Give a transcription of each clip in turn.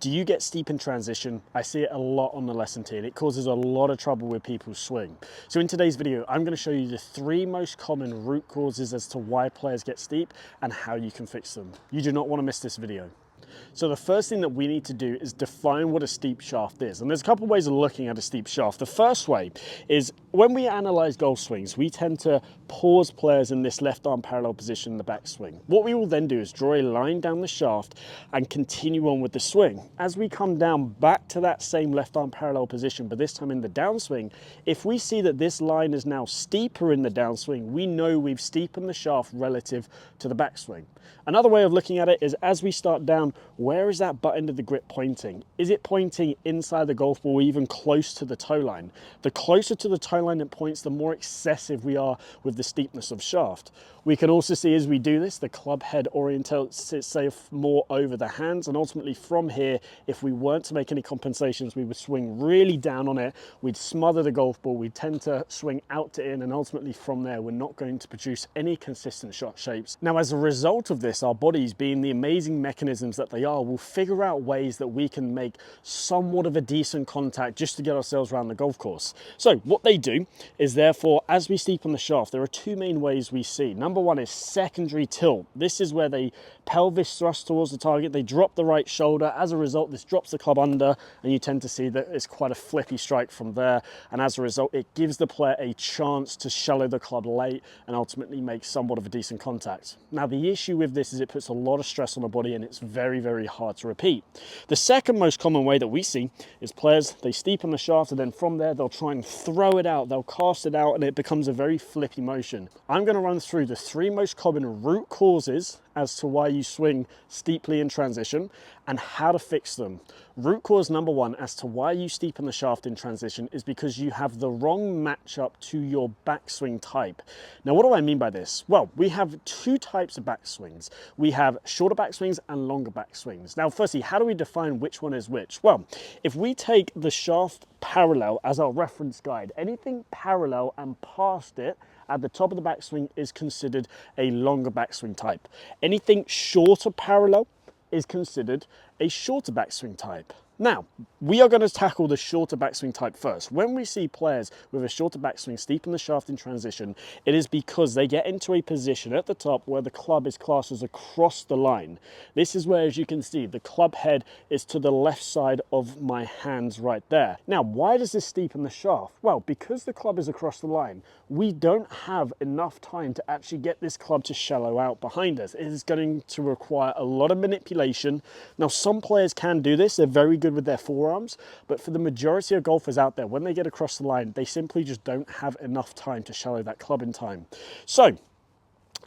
Do you get steep in transition? I see it a lot on the lesson tee and it causes a lot of trouble with people's swing. So in today's video, I'm going to show you the 3 most common root causes as to why players get steep and how you can fix them. You do not want to miss this video. So the first thing that we need to do is define what a steep shaft is. And there's a couple of ways of looking at a steep shaft. The first way is when we analyze golf swings, we tend to pause players in this left arm parallel position in the backswing. What we will then do is draw a line down the shaft and continue on with the swing. As we come down back to that same left arm parallel position, but this time in the downswing, if we see that this line is now steeper in the downswing, we know we've steepened the shaft relative to the backswing. Another way of looking at it is as we start down, where is that butt end of the grip pointing? Is it pointing inside the golf ball, even close to the toe line? The closer to the toe line it points, the more excessive we are with the steepness of shaft. We can also see as we do this, the club head orientates itself more over the hands, and ultimately from here, if we weren't to make any compensations, we would swing really down on it, we'd smother the golf ball, we'd tend to swing out to in, and ultimately from there, we're not going to produce any consistent shot shapes. Now, as a result of this, our bodies, being the amazing mechanisms that they are, will figure out ways that we can make somewhat of a decent contact just to get ourselves around the golf course. So what they do is, therefore, as we steepen the shaft, there are 2 main ways we see. Number one is secondary tilt. This is where they pelvis thrust towards the target, they drop the right shoulder. As a result, this drops the club under, and you tend to see that it's quite a flippy strike from there. And as a result, it gives the player a chance to shallow the club late and ultimately make somewhat of a decent contact. Now, the issue with this is it puts a lot of stress on the body and it's very, very hard to repeat. The second most common way that we see is players, they steepen the shaft and then from there, they'll try and throw it out, they'll cast it out, and it becomes a very flippy motion. I'm going to run through the 3 most common root causes as to why you swing steeply in transition and how to fix them. Root cause number 1 as to why you steepen the shaft in transition is because you have the wrong matchup to your backswing type. Now, what do I mean by this? Well, we have 2 types of backswings. We have shorter backswings and longer backswings. Now, firstly, how do we define which one is which? Well, if we take the shaft parallel as our reference guide, anything parallel and past it at the top of the backswing is considered a longer backswing type. Anything shorter parallel is considered a shorter backswing type. Now, we are going to tackle the shorter backswing type first. When we see players with a shorter backswing steepen the shaft in transition, it is because they get into a position at the top where the club is classed as across the line. This is where, as you can see, the club head is to the left side of my hands right there. Now, why does this steepen the shaft? Well, because the club is across the line, we don't have enough time to actually get this club to shallow out behind us. It is going to require a lot of manipulation. Now, some players can do this. They're very good with their forearms, but for the majority of golfers out there, when they get across the line, they simply just don't have enough time to shallow that club in time. So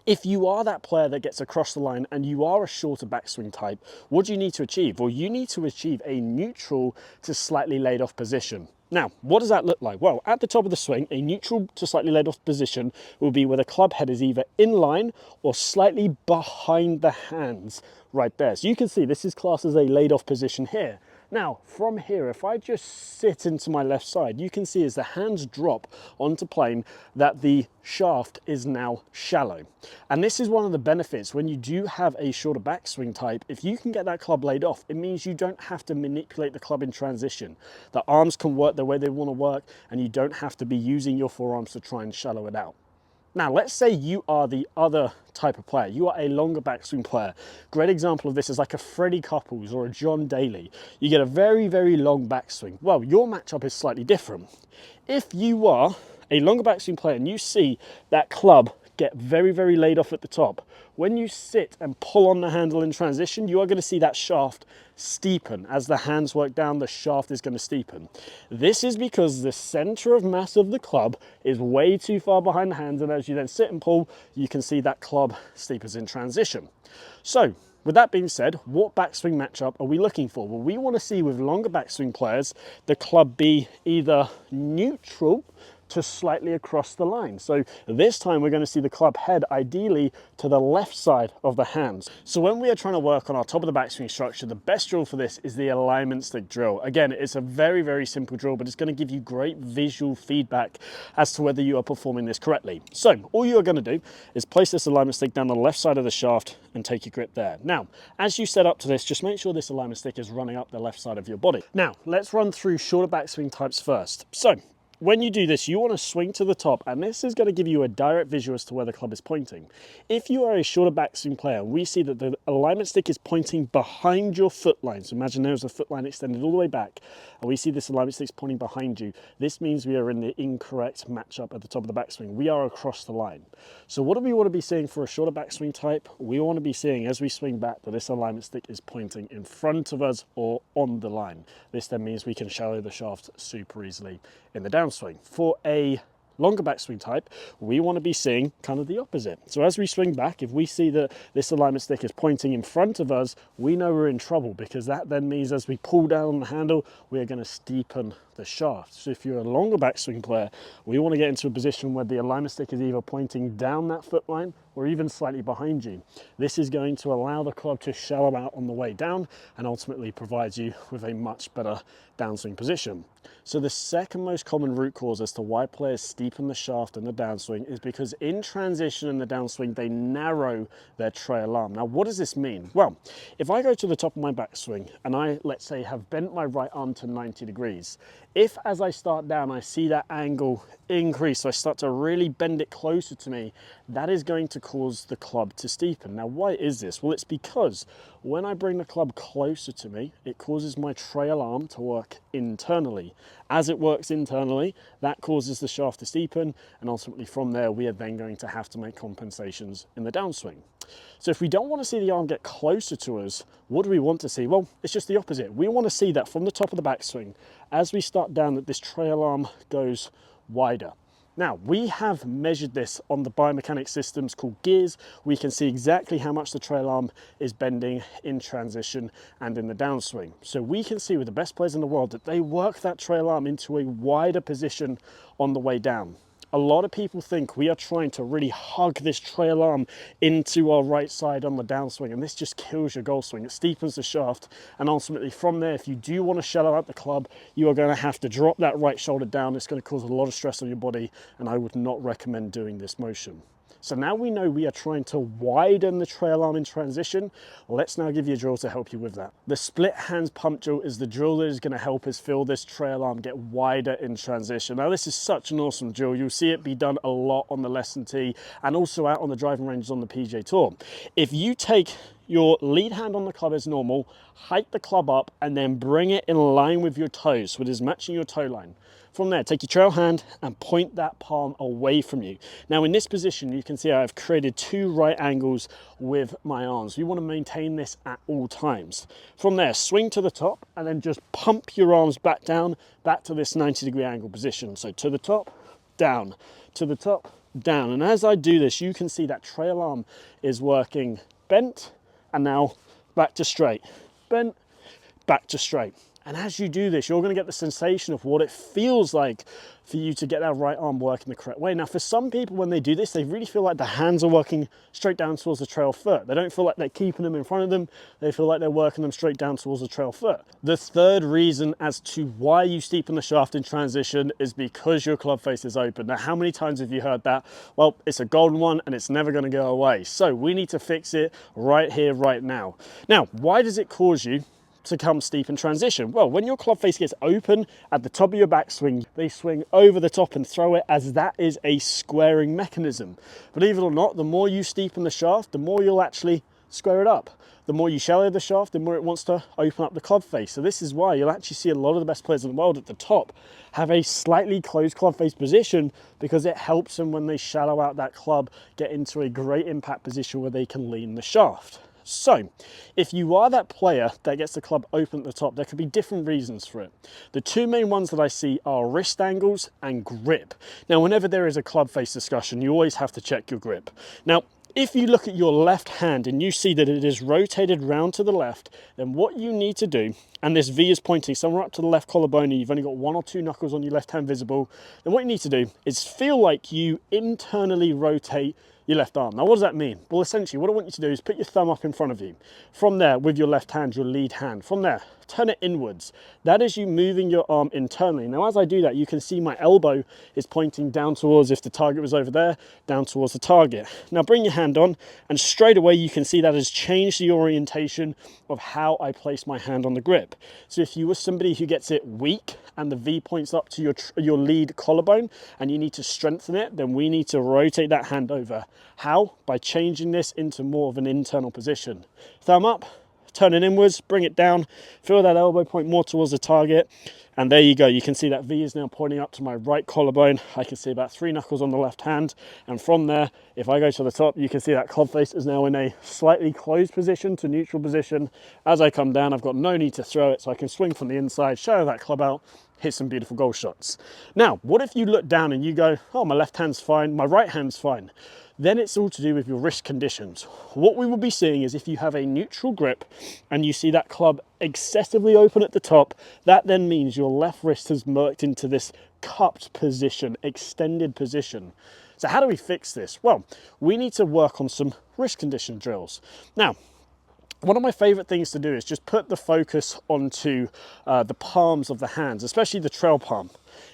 if you are that player that gets across the line and you are a shorter backswing type, what do you need to achieve? Well, you need to achieve a neutral to slightly laid off position. Now, what does that look like? Well, at the top of the swing, a neutral to slightly laid off position will be where the club head is either in line or slightly behind the hands right there. So you can see this is classed as a laid off position here. Now, from here, if I just sit into my left side, you can see as the hands drop onto plane that the shaft is now shallow. And this is one of the benefits when you do have a shorter backswing type. If you can get that club laid off, it means you don't have to manipulate the club in transition. The arms can work the way they want to work, and you don't have to be using your forearms to try and shallow it out. Now, let's say you are the other type of player. You are a longer backswing player. Great example of this is like a Freddie Couples or a John Daly. You get a very, very long backswing. Well, your matchup is slightly different. If you are a longer backswing player and you see that club get very, very laid off at the top, when you sit and pull on the handle in transition, you are going to see that shaft steepen. As the hands work down, the shaft is going to steepen. This is because the center of mass of the club is way too far behind the hands, and as you then sit and pull, you can see that club steepens in transition. So, with that being said, what backswing matchup are we looking for? Well, we want to see with longer backswing players, the club be either neutral to slightly across the line. So this time we're going to see the club head ideally to the left side of the hands. So when we are trying to work on our top of the backswing structure, the best drill for this is the alignment stick drill. Again, it's a very, very simple drill, but it's going to give you great visual feedback as to whether you are performing this correctly. So all you are going to do is place this alignment stick down the left side of the shaft and take your grip there. Now, as you set up to this, just make sure this alignment stick is running up the left side of your body. Now, let's run through shorter backswing types first. So when you do this, you want to swing to the top, and this is going to give you a direct visual as to where the club is pointing. If you are a shorter backswing player, we see that the alignment stick is pointing behind your foot line. So imagine there's a foot line extended all the way back, and we see this alignment stick pointing behind you. This means we are in the incorrect matchup at the top of the backswing. We are across the line. So what do we want to be seeing for a shorter backswing type? We want to be seeing, as we swing back, that this alignment stick is pointing in front of us or on the line. This then means we can shallow the shaft super easily in the downswing. For a longer backswing type, we want to be seeing kind of the opposite. So as we swing back, if we see that this alignment stick is pointing in front of us, we know we're in trouble, because that then means as we pull down the handle, we are going to steepen the shaft. So if you're a longer backswing player, we want to get into a position where the alignment stick is either pointing down that foot line or even slightly behind you. This is going to allow the club to shallow out on the way down and ultimately provides you with a much better downswing position. So the second most common root cause as to why players steepen the shaft in the downswing is because in transition in the downswing, they narrow their trail arm. Now, what does this mean? Well, if I go to the top of my backswing and I, let's say, have bent my right arm to 90 degrees, if as I start down, I see that angle increase, so I start to really bend it closer to me, that is going to cause the club to steepen. Now, why is this? Well, it's because when I bring the club closer to me, it causes my trail arm to work internally. As it works internally, that causes the shaft to steepen, and ultimately from there, we are then going to have to make compensations in the downswing. So if we don't want to see the arm get closer to us, what do we want to see? Well, it's just the opposite. We want to see that from the top of the backswing, as we start down, that this trail arm goes wider. Now, we have measured this on the biomechanics systems called gears. We can see exactly how much the trail arm is bending in transition and in the downswing. So we can see with the best players in the world that they work that trail arm into a wider position on the way down. A lot of people think we are trying to really hug this trail arm into our right side on the downswing, and this just kills your golf swing. It steepens the shaft, and ultimately from there, if you do want to shallow out the club, you are going to have to drop that right shoulder down. It's going to cause a lot of stress on your body, and I would not recommend doing this motion. So now we know we are trying to widen the trail arm in transition. Let's now give you a drill to help you with that. The split hands pump drill is the drill that is going to help us feel this trail arm get wider in transition. Now, this is such an awesome drill. You'll see it be done a lot on the lesson tee and also out on the driving ranges on the PGA Tour. If you take your lead hand on the club as normal, hike the club up, and then bring it in line with your toes, so it is matching your toe line. From there, take your trail hand and point that palm away from you. Now in this position, you can see I've created two right angles with my arms. You want to maintain this at all times. From there, swing to the top and then just pump your arms back down, back to this 90-degree angle position. So to the top, down, to the top, down. And as I do this, you can see that trail arm is working bent and now back to straight, bent, back to straight. And as you do this, you're going to get the sensation of what it feels like for you to get that right arm working the correct way. Now, for some people, when they do this, they really feel like the hands are working straight down towards the trail foot. They don't feel like they're keeping them in front of them. They feel like they're working them straight down towards the trail foot. The third reason as to why you steepen the shaft in transition is because your club face is open. Now, how many times have you heard that? Well, it's a golden one and it's never going to go away. So we need to fix it right here, right now. Now, why does it cause you to come steep in transition? Well, when your club face gets open at the top of your backswing, they swing over the top and throw it, as that is a squaring mechanism. Believe it or not, the more you steepen the shaft, the more you'll actually square it up. The more you shallow the shaft, the more it wants to open up the club face. So this is why you'll actually see a lot of the best players in the world at the top have a slightly closed club face position, because it helps them when they shallow out that club get into a great impact position where they can lean the shaft. So, if you are that player that gets the club open at the top, there could be different reasons for it. The two main ones that I see are wrist angles and grip. Now, whenever there is a club face discussion, you always have to check your grip. Now, If you look at your left hand and you see that it is rotated round to the left, then what you need to do, and this V is pointing somewhere up to the left collarbone and you've only got 1 or 2 knuckles on your left hand visible, then what you need to do is feel like you internally rotate your left arm. Now, what does that mean? Well, essentially, what I want you to do is put your thumb up in front of you. From there, with your left hand, your lead hand. From there, turn it inwards. That is you moving your arm internally. Now, as I do that, you can see my elbow is pointing down towards, if the target was over there, down towards the target. Now, bring your hand on, and straight away, you can see that has changed the orientation of how I place my hand on the grip. So if you were somebody who gets it weak and the V points up to your lead collarbone and you need to strengthen it, then we need to rotate that hand over. How? By changing this into more of an internal position. Thumb up, turn it inwards, bring it down, feel that elbow point more towards the target, and there you go. You can see that V is now pointing up to my right collarbone. I can see about 3 knuckles on the left hand, and from there, if I go to the top, you can see that club face is now in a slightly closed position to neutral position. As I come down, I've got no need to throw it, so I can swing from the inside, shadow that club out, hit some beautiful goal shots. Now, what if you look down and you go, oh, my left hand's fine, my right hand's fine? Then it's all to do with your wrist conditions. What we will be seeing is if you have a neutral grip and you see that club excessively open at the top, that then means your left wrist has merked into this cupped position, extended position. So how do we fix this? Well, we need to work on some wrist condition drills. Now, one of my favorite things to do is just put the focus onto the palms of the hands, especially the trail palm.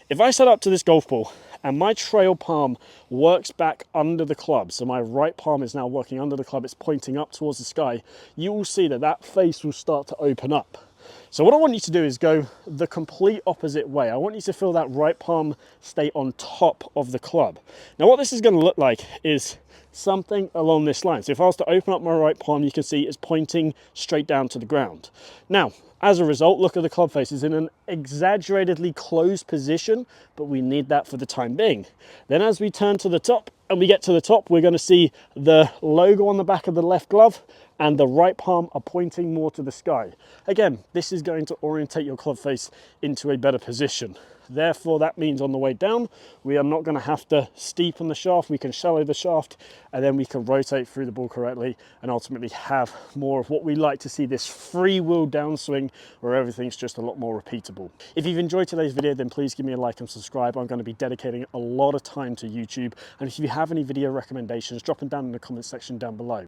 If I set up to this golf ball and my trail palm works back under the club, so my right palm is now working under the club, it's pointing up towards the sky, you will see that that face will start to open up. So what I want you to do is go the complete opposite way. I want you to feel that right palm stay on top of the club. Now what this is going to look like is something along this line. So if I was to open up my right palm, you can see it's pointing straight down to the ground. Now, as a result, look at the club face. It's in an exaggeratedly closed position, but we need that for the time being. Then as we turn to the top and we get to the top, we're going to see the logo on the back of the left glove and the right palm are pointing more to the sky. Again, this is going to orientate your club face into a better position. Therefore, that means on the way down, we are not going to have to steepen the shaft. We can shallow the shaft, and then we can rotate through the ball correctly and ultimately have more of what we like to see, this free wheel downswing where everything's just a lot more repeatable. If you've enjoyed today's video, then please give me a like and subscribe. I'm going to be dedicating a lot of time to YouTube. And if you have any video recommendations, drop them down in the comment section down below.